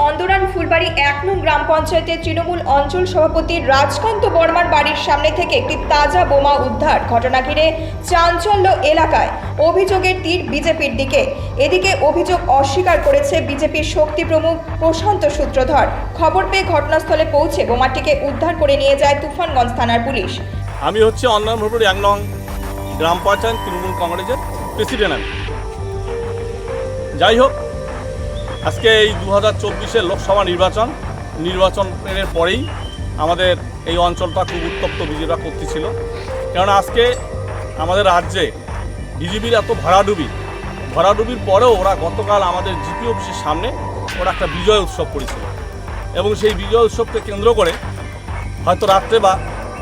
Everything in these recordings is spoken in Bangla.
চন্দরান ফুলবাড়ি 1 নং গ্রাম পঞ্চায়েতের তৃণমূল অঞ্চল সভাপতি রাজকান্ত বর্মার বাড়ির সামনে থেকে একটি তাজা বোমা উদ্ধার। ঘটনা ঘিরে চাঞ্চল্য এলাকায়। অভিযোগের তীর বিজেপির দিকে। এদিকে অভিযোগ অস্বীকার করেছে বিজেপির শক্তি প্রমুখ প্রশান্ত সূত্রধর। খবর পেয়ে ঘটনাস্থলে পৌঁছে বোমাটিকে উদ্ধার করে নিয়ে যায় তুফানগঞ্জ থানার পুলিশ। আমি হচ্ছে চন্দরান ফুলবাড়ি 1 নং গ্রাম পঞ্চায়েত তৃণমূল কংগ্রেসের প্রেসিডেন্ট। আমি যাই হোক, আজকে এই 2024-এর লোকসভা নির্বাচনের পরেই আমাদের এই অঞ্চলটা খুব উত্তপ্ত বিজেপিরা করতেছিল। কারণ আজকে আমাদের রাজ্যে বিজেপির এত ভরাডুবির পরেও ওরা গতকাল আমাদের জিপি অফিসের সামনে ওরা একটা বিজয় উৎসব করেছিল এবং সেই বিজয় উৎসবকে কেন্দ্র করে হয়তো রাত্রে বা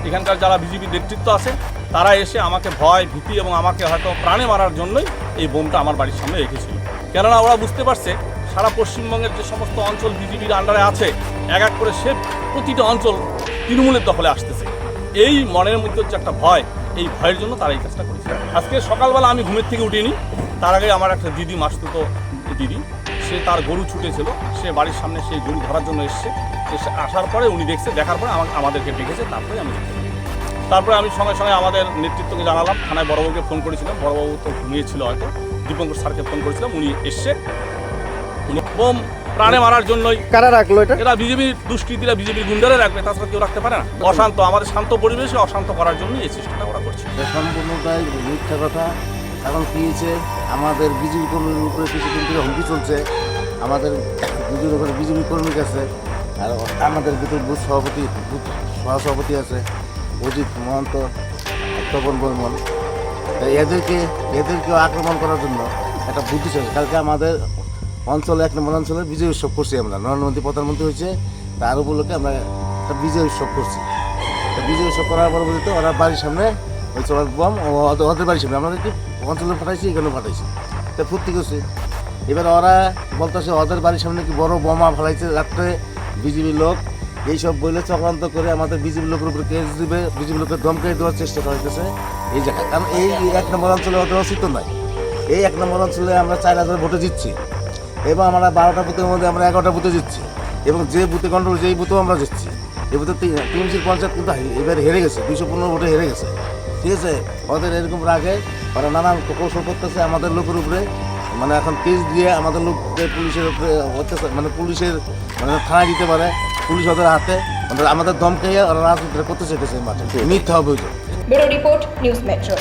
এখানকার যারা বিজেপি নেতৃত্ব আছে তারা এসে আমাকে ভয় ভীতি এবং আমাকে হয়তো প্রাণে মারার জন্যই এই বোমটা আমার বাড়ির সামনে রেখেছিল। কেননা ওরা বুঝতে পারছে সারা পশ্চিমবঙ্গের যে সমস্ত অঞ্চল বিজেপির আন্ডারে আছে এক এক করে সে প্রতিটা অঞ্চল তৃণমূলের দখলে আসতেছে। এই মনের মধ্যে হচ্ছে একটা ভয়, এই ভয়ের জন্য তারা এই কাজটা করেছে। আজকে সকালবেলা আমি ঘুমের থেকে উঠিনি, তার আগে আমার একটা দিদি, মাসতুতো দিদি, সে তার গরু ছুটেছিল, সে বাড়ির সামনে সেই গরু ধরার জন্য এসে আসার পরে উনি দেখার পরে আমাদেরকে ডেকেছে। তারপরে আমি সঙ্গে সঙ্গে আমাদের নেতৃত্বকে জানালাম, থানায় বড়বাবুকে ফোন করেছিলাম, বড়বাবু তো ঘুমিয়েছিল হয়তো, দীপঙ্কর স্যারকে ফোন করেছিলাম, উনি এসছে। উনি বোম প্রাণে মারার জন্যই কারা রাখলো এটা? এরা বিজেপির দুষ্কৃতীরা বিজেপির গুন্ডারে রাখবে, তাছাড়া কেউ রাখতে পারে না। অশান্ত, আমাদের শান্ত পরিবেশে অশান্ত করার জন্যই এই চেষ্টাটা ওরা করছে। সম্পূর্ণটাই মিথ্যা কথা। কারণ কী হয়েছে, আমাদের বিজেপি কর্মীর উপরে কিছুদিন ধরে হুমকি চলছে। আমাদের বিজেপির উপরে বিজেপি কর্মী আছে, আর আমাদের ভিতরে বুথ সহসভাপতি আছে অজিত মহন্ত, তপন বর্মন। এদেরকেও আক্রমণ করার জন্য একটা বুদ্ধি চলছে। কালকে আমাদের অঞ্চলে 1 নম্বর অঞ্চলে বিজয় উৎসব করছি আমরা, নরেন্দ্র মোদী প্রধানমন্ত্রী হয়েছে, তার উপলক্ষে আমরা একটা বিজয় উৎসব করছি। বিজয় উৎসব করার পরবর্তীতে ওরা বাড়ির সামনে ওই চলার বম ওদের বাড়ির সামনে আমরা কি অঞ্চলে পাঠাইছি, এখানে পাঠাইছি, তা ফুর্তি করছি। এবার ওরা বলতেছে ওদের বাড়ির সামনে কি বড় বোমা ফেলাইছে রাত্রে বিজেপির লোক, এইসব বলে চক্রান্ত করে আমাদের বিজেপি লোকের উপরে কেস দিবে, বিজেপি লোকের ধমকাই দেওয়ার চেষ্টা করতেছে এই জায়গায়। কারণ এই 1 নম্বর অঞ্চলে ওদের অস্তিত্ব নাই। এই 1 নম্বর অঞ্চলে আমরা 4000 ভোটে জিতছি এবং আমরা 12টা বুথের মধ্যে আমরা 11টা বুথে জিতছি এবং যে বুথে কন্ট্রোল যেই বুথেও আমরা জিতছি। এই বুথে টিএমসির পঞ্চায়েত কিন্তু এবার হেরে গেছে, 215 ভোটে হেরে গেছে। ঠিক আছে, ওদের এরকম রাগে ওরা নানান কৌশল করতেছে আমাদের লোকের উপরে, মানে এখন কেস দিয়ে আমাদের লোককে পুলিশের উপরে অত্যাচার, মানে পুলিশের থানায় দিতে পারে, পুলিশ ওদের হাতে আমাদের দমকে ওরা রাজনীতিটা করতে চেয়েছে। মাঠে মিথ্যা হবে। Bureau report, news metro.